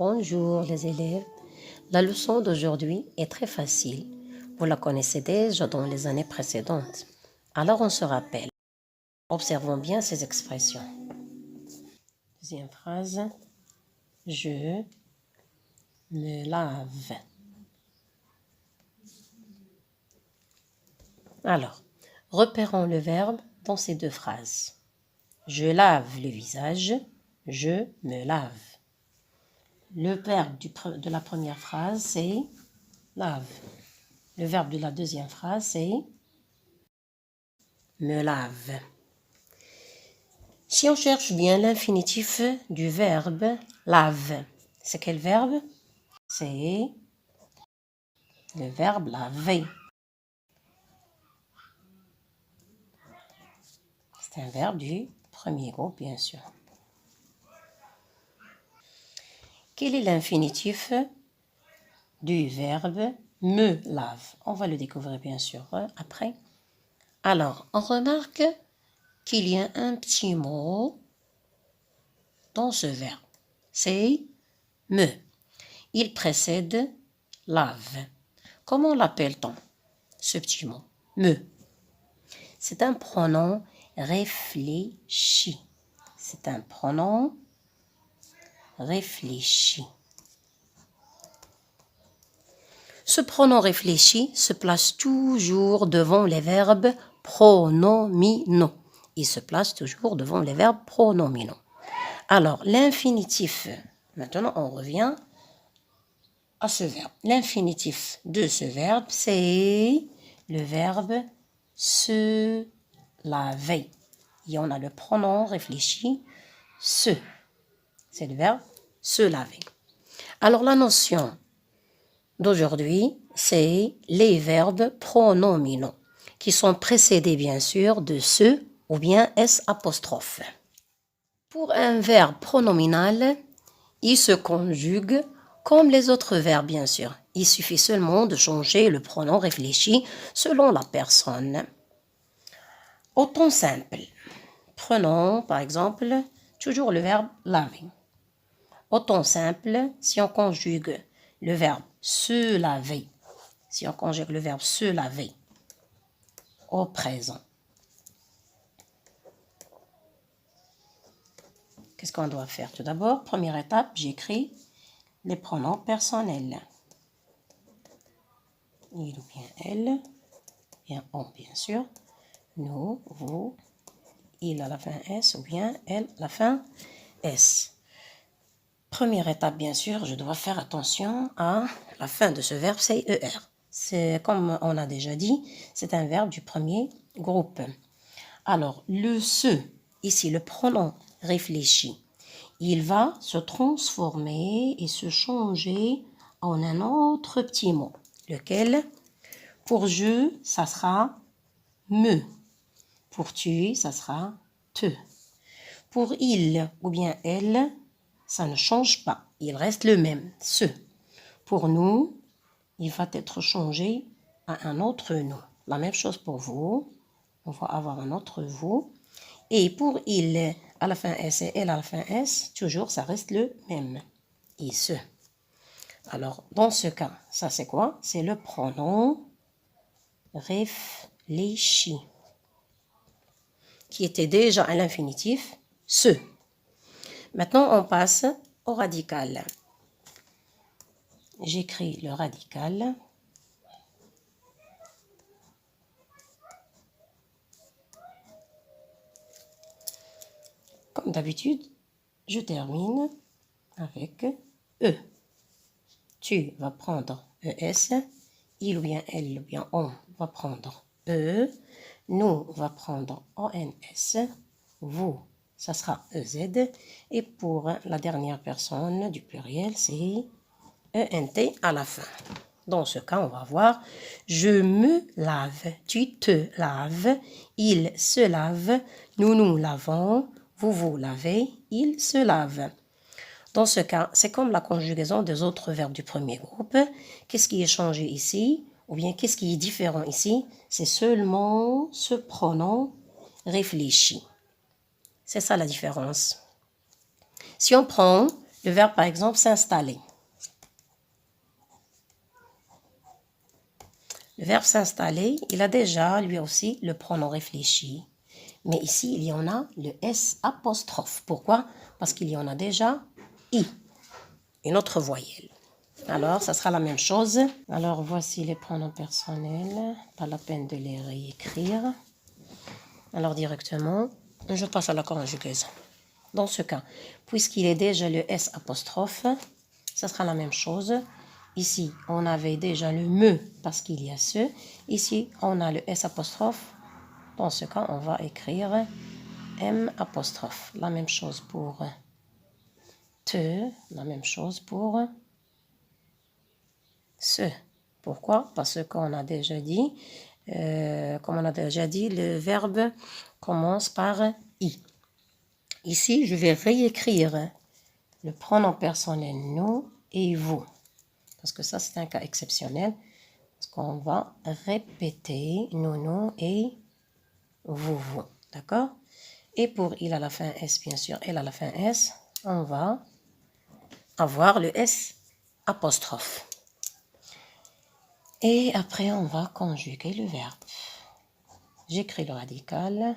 Bonjour les élèves. La leçon d'aujourd'hui est très facile. Vous la connaissez déjà dans les années précédentes. Alors on se rappelle. Observons bien ces expressions. Deuxième phrase. Je me lave. Alors, repérons le verbe dans ces deux phrases. Je lave le visage. Je me lave. Le verbe de la première phrase, c'est lave. Le verbe de la deuxième phrase, c'est me lave. Si on cherche bien l'infinitif du verbe lave, c'est quel verbe? C'est le verbe laver. C'est un verbe du premier groupe, bien sûr. Quel est l'infinitif du verbe me lave? On va le découvrir bien sûr après. Alors, on remarque qu'il y a un petit mot dans ce verbe. C'est me. Il précède lave. Comment l'appelle-t-on, ce petit mot? Me. C'est un pronom réfléchi. C'est un pronom réfléchi. Ce pronom réfléchi se place toujours devant les verbes pronominaux. Il se place toujours devant les verbes pronominaux. Alors, l'infinitif, maintenant on revient à ce verbe. L'infinitif de ce verbe, c'est le verbe se laver. Et on a le pronom réfléchi, se. C'est le verbe se laver. Alors, la notion d'aujourd'hui, c'est les verbes pronominaux qui sont précédés, bien sûr, de se ou bien s apostrophe. Pour un verbe pronominal, il se conjugue comme les autres verbes, bien sûr. Il suffit seulement de changer le pronom réfléchi selon la personne. Au temps simple, prenons par exemple toujours le verbe laver. Au temps simple, si on conjugue le verbe se laver, si on conjugue le verbe se laver au présent, qu'est-ce qu'on doit faire? Tout d'abord, première étape, j'écris les pronoms personnels. Il ou bien elle, bien on bien sûr, nous, vous, il à la fin S ou bien elle à la fin S. Première étape, bien sûr, je dois faire attention à la fin de ce verbe, c'est ER. C'est comme on a déjà dit, c'est un verbe du premier groupe. Alors, le se, ici, le pronom réfléchi, il va se transformer et se changer en un autre petit mot. Lequel? Pour je, ça sera me. Pour tu, ça sera te. Pour il ou bien elle, ça ne change pas. Il reste le même, ce. Pour nous, il va être changé à un autre nous. La même chose pour vous. On va avoir un autre vous. Et pour il à la fin S et elle à la fin S, toujours ça reste le même. Il se. Alors, dans ce cas, ça c'est quoi? C'est le pronom réfléchi, qui était déjà à l'infinitif, se. Maintenant, on passe au radical. J'écris le radical. Comme d'habitude, je termine avec E. Tu vas prendre ES, il ou bien elle ou bien on va prendre E, nous va prendre ONS, vous, ça sera EZ, et pour la dernière personne du pluriel, c'est ENT à la fin. Dans ce cas, on va voir, je me lave, tu te laves, il se lave, nous nous lavons, vous vous lavez, il se lave. Dans ce cas, c'est comme la conjugaison des autres verbes du premier groupe. Qu'est-ce qui est changé ici? Ou bien qu'est-ce qui est différent ici? C'est seulement ce pronom réfléchi. C'est ça la différence. Si on prend Le verbe, par exemple, s'installer. Le verbe s'installer, il a déjà, lui aussi, le pronom réfléchi. Mais ici, il y en a le S apostrophe. Pourquoi? Parce qu'il y en a déjà I, une autre voyelle. Alors, ça sera la même chose. Alors, voici les pronoms personnels. Pas la peine de les réécrire. Alors, directement, je passe à la conjugaison. Dans ce cas, puisqu'il est déjà le S apostrophe, ça sera la même chose. Ici, on avait déjà le me parce qu'il y a ce. Ici, on a le S apostrophe. Dans ce cas, on va écrire M apostrophe. La même chose pour te, la même chose pour ce. Pourquoi? Parce qu'on a déjà dit, comme on a déjà dit, le verbe commence par I. Ici, je vais réécrire le pronom personnel nous et vous. Parce que ça, c'est un cas exceptionnel. Parce qu'on va répéter nous et vous. D'accord? Et pour il à la fin S, bien sûr, elle à la fin S, on va avoir le S apostrophe. Et après, on va conjuguer le verbe. J'écris le radical.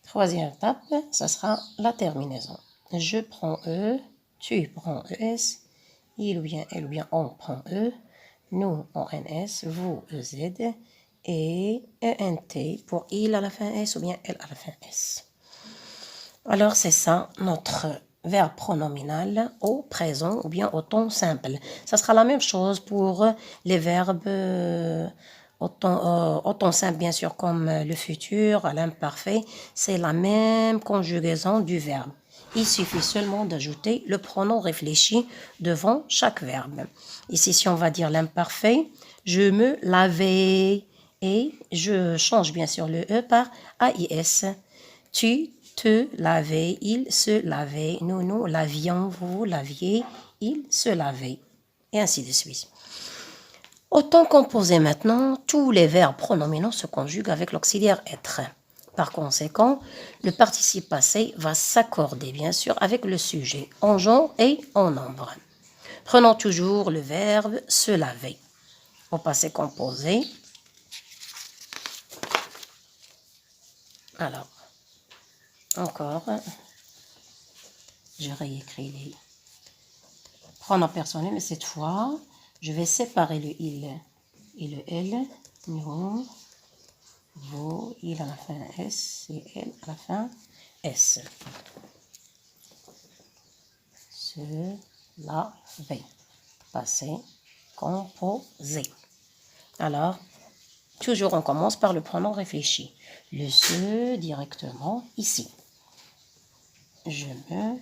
Troisième étape, ça sera la terminaison. Je prends E, tu prends ES, il ou bien elle ou bien on prend E, nous ONS, vous EZ et ENT pour il à la fin S ou bien elle à la fin S. Alors c'est ça notre verbe pronominal au présent ou bien au temps simple. Ça sera la même chose pour les verbes au temps simple, bien sûr, comme le futur, à l'imparfait. C'est la même conjugaison du verbe. Il suffit seulement d'ajouter le pronom réfléchi devant chaque verbe. Ici, si on va dire l'imparfait, je me lavais et je change bien sûr le E par AIS. Tu te lavais, il se lavait, nous lavions, vous laviez, il se lavait, et ainsi de suite. Au temps composé maintenant, tous les verbes pronominaux se conjuguent avec l'auxiliaire être. Par conséquent, le participe passé va s'accorder bien sûr avec le sujet en genre et en nombre. Prenons toujours le verbe se laver. Au passé composé, alors, encore, je réécris les pronoms personnels, mais cette fois, je vais séparer le il et le elle. Nous, vous, il à la fin S et elle à la fin S. Se laver. Passé composé. Alors, toujours on commence par le pronom réfléchi. Le se directement ici. Je me,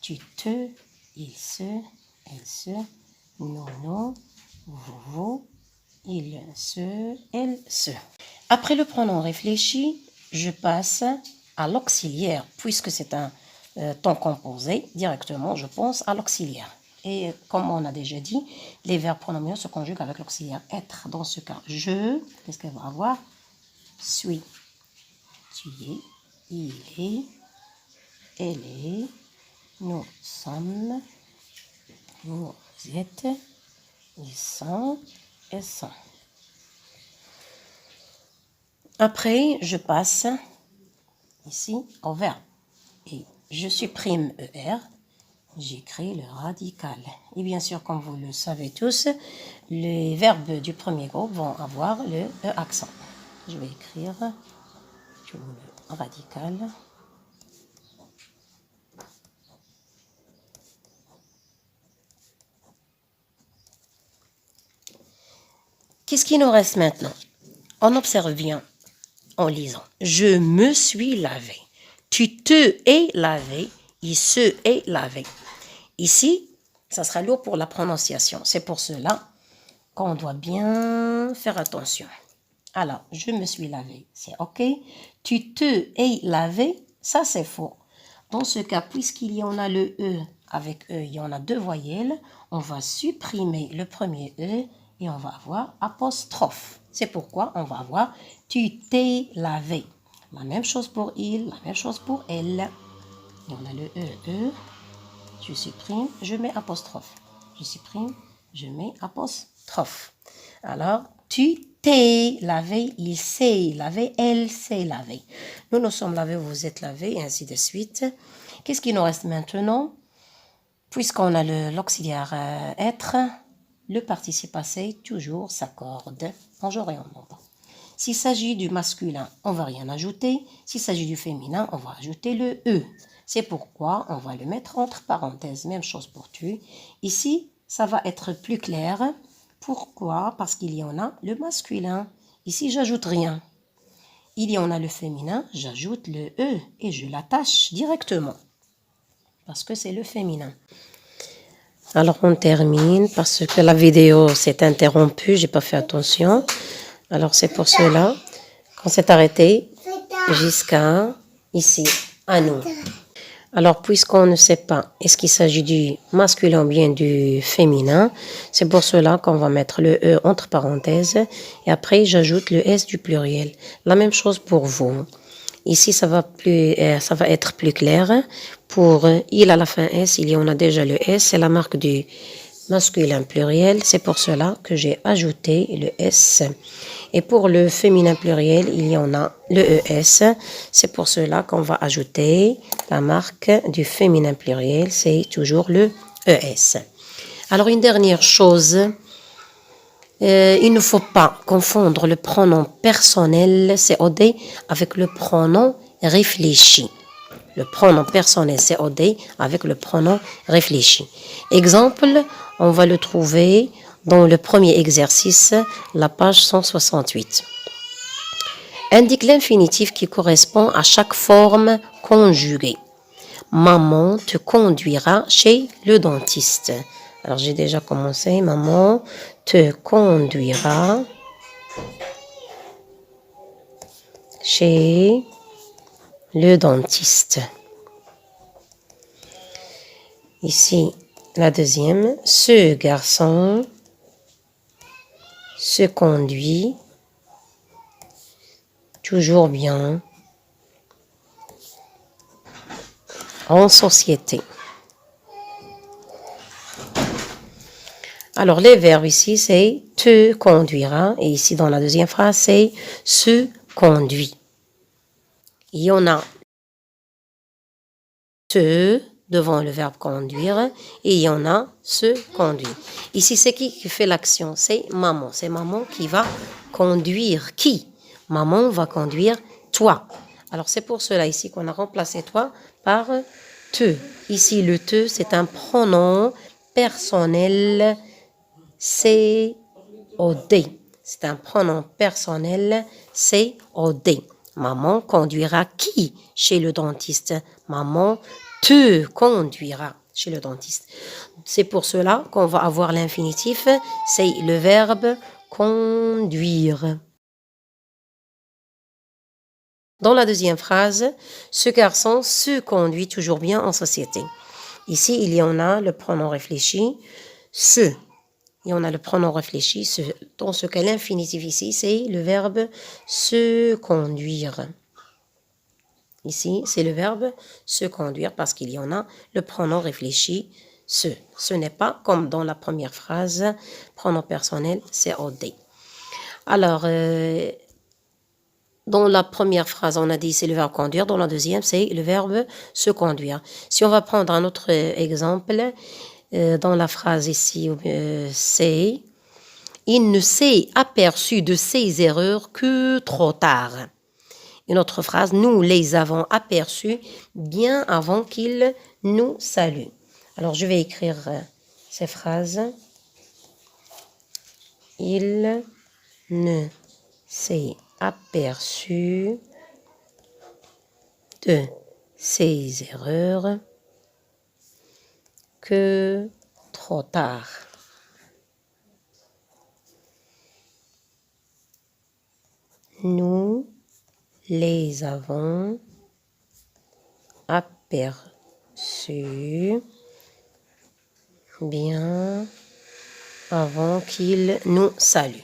tu te, il se, elle se, nous, vous, il se, elle se. Après le pronom réfléchi, je passe à l'auxiliaire. Puisque c'est un temps composé, directement, je pense à l'auxiliaire. Et comme on a déjà dit, les verbes pronominaux se conjuguent avec l'auxiliaire être. Dans ce cas, je, qu'est-ce qu'elle va avoir? Suis, tu es, il est, elle est, nous sommes, vous êtes, ils sont, elles sont. Après, je passe ici au verbe. Et je supprime ER, j'écris le radical. Et bien sûr, comme vous le savez tous, les verbes du premier groupe vont avoir le E accent. Je vais écrire tout le radical. Qu'est-ce qui nous reste maintenant? On observe bien en lisant. Je me suis lavé. Tu te es lavé. Il se est lavé. Ici, ça sera lourd pour la prononciation. C'est pour cela qu'on doit bien faire attention. Alors, je me suis lavé, c'est OK. Tu te es lavé, ça c'est faux. Dans ce cas, puisqu'il y en a le E, avec E, il y en a deux voyelles, on va supprimer le premier E et on va avoir apostrophe. C'est pourquoi on va avoir tu t'es lavé. La même chose pour il, la même chose pour elle. Et on a le E, je supprime, je mets apostrophe. Je supprime, je mets apostrophe. Alors, tu t'es lavé, il s'est lavé, elle s'est lavée. Nous nous sommes lavés, vous êtes lavés, et ainsi de suite. Qu'est-ce qui nous reste maintenant? Puisqu'on a l'auxiliaire être, le participe passé toujours s'accorde en genre et en nombre. S'il s'agit du masculin, on ne va rien ajouter. S'il s'agit du féminin, on va ajouter le E. C'est pourquoi on va le mettre entre parenthèses. Même chose pour tu. Ici, ça va être plus clair. Pourquoi? Parce qu'il y en a le masculin. Ici, j'ajoute rien. Il y en a le féminin, j'ajoute le E et je l'attache directement. Parce que c'est le féminin. Alors, on termine parce que la vidéo s'est interrompue. J'ai pas fait attention. Alors, c'est pour cela qu'on s'est arrêté jusqu'à ici, à nous. Alors, puisqu'on ne sait pas est-ce qu'il s'agit du masculin ou bien du féminin, c'est pour cela qu'on va mettre le E entre parenthèses et après, j'ajoute le S du pluriel. La même chose pour vous. Ici, ça va être plus clair. Pour il à la fin S, il y en a déjà le S, c'est la marque du masculin pluriel. C'est pour cela que j'ai ajouté le S. Et pour le féminin pluriel, il y en a le ES. C'est pour cela qu'on va ajouter la marque du féminin pluriel. C'est toujours le ES. Alors, une dernière chose. Il ne faut pas confondre le pronom personnel COD avec le pronom réfléchi. Le pronom personnel COD avec le pronom réfléchi. Exemple, on va le trouver dans le premier exercice, la page 168. Indique l'infinitif qui correspond à chaque forme conjuguée. Maman te conduira chez le dentiste. Alors, j'ai déjà commencé. Maman te conduira chez le dentiste. Ici, la deuxième. Ce garçon se conduit toujours bien en société. Alors, les verbes ici, c'est te conduira. Et ici, dans la deuxième phrase, c'est se conduit. Il y en a te devant le verbe conduire et il y en a se conduit. Ici, c'est qui fait l'action? C'est maman. C'est maman qui va conduire qui? Maman va conduire toi. Alors, c'est pour cela ici qu'on a remplacé toi par te. Ici, le te, c'est un pronom personnel COD. C'est un pronom personnel COD. Maman conduira qui chez le dentiste? Maman te conduira chez le dentiste. C'est pour cela qu'on va avoir l'infinitif, c'est le verbe conduire. Dans la deuxième phrase, ce garçon se conduit toujours bien en société. Ici, il y en a le pronom réfléchi, se. Et on a le pronom réfléchi. Dans ce cas, l'infinitif ici, c'est le verbe se conduire. Ici, c'est le verbe se conduire parce qu'il y en a le pronom réfléchi, se. Ce n'est pas comme dans la première phrase, pronom personnel, COD. Alors, dans la première phrase, on a dit c'est le verbe conduire. Dans la deuxième, c'est le verbe se conduire. Si on va prendre un autre exemple, dans la phrase ici, c'est « Il ne s'est aperçu de ses erreurs que trop tard ». Une autre phrase, « Nous les avons aperçus bien avant qu'ils nous saluent ». Alors, je vais écrire ces phrases. « Il ne s'est aperçu de ses erreurs que trop tard ». Nous les avons aperçus aperçu bien avant qu'il nous salue.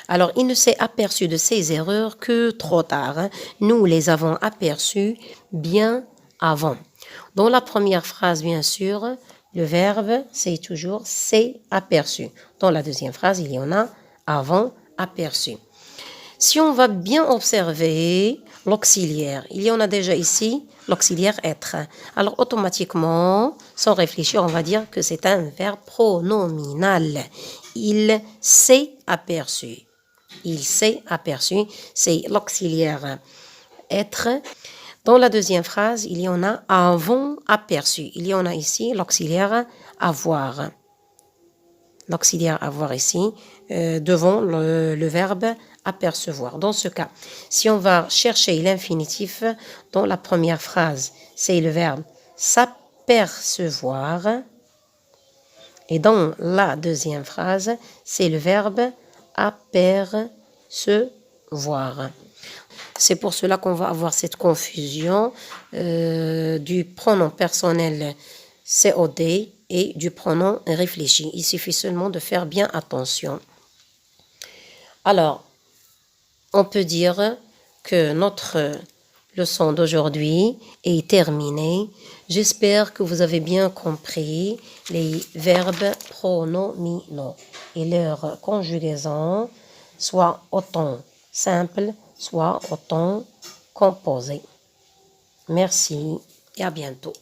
Alors, il ne s'est aperçu de ces erreurs que trop tard, hein. Nous les avons aperçues bien avant. Dans la première phrase, bien sûr, le verbe, c'est toujours s'est aperçu. Dans la deuxième phrase, il y en a avant aperçu. Si on va bien observer l'auxiliaire, il y en a déjà ici l'auxiliaire être. Alors automatiquement, sans réfléchir, on va dire que c'est un verbe pronominal. Il s'est aperçu. Il s'est aperçu, c'est l'auxiliaire être. Dans la deuxième phrase, il y en a avant aperçu. Il y en a ici l'auxiliaire avoir. L'auxiliaire avoir ici, devant le verbe apercevoir. Dans ce cas, si on va chercher l'infinitif, dans la première phrase, c'est le verbe s'apercevoir. Et dans la deuxième phrase, c'est le verbe apercevoir. C'est pour cela qu'on va avoir cette confusion du pronom personnel COD et du pronom réfléchi. Il suffit seulement de faire bien attention. Alors, on peut dire que notre leçon d'aujourd'hui est terminée. J'espère que vous avez bien compris les verbes pronominaux et leur conjugaison, soit au temps simple, soit au temps composé. Merci et à bientôt.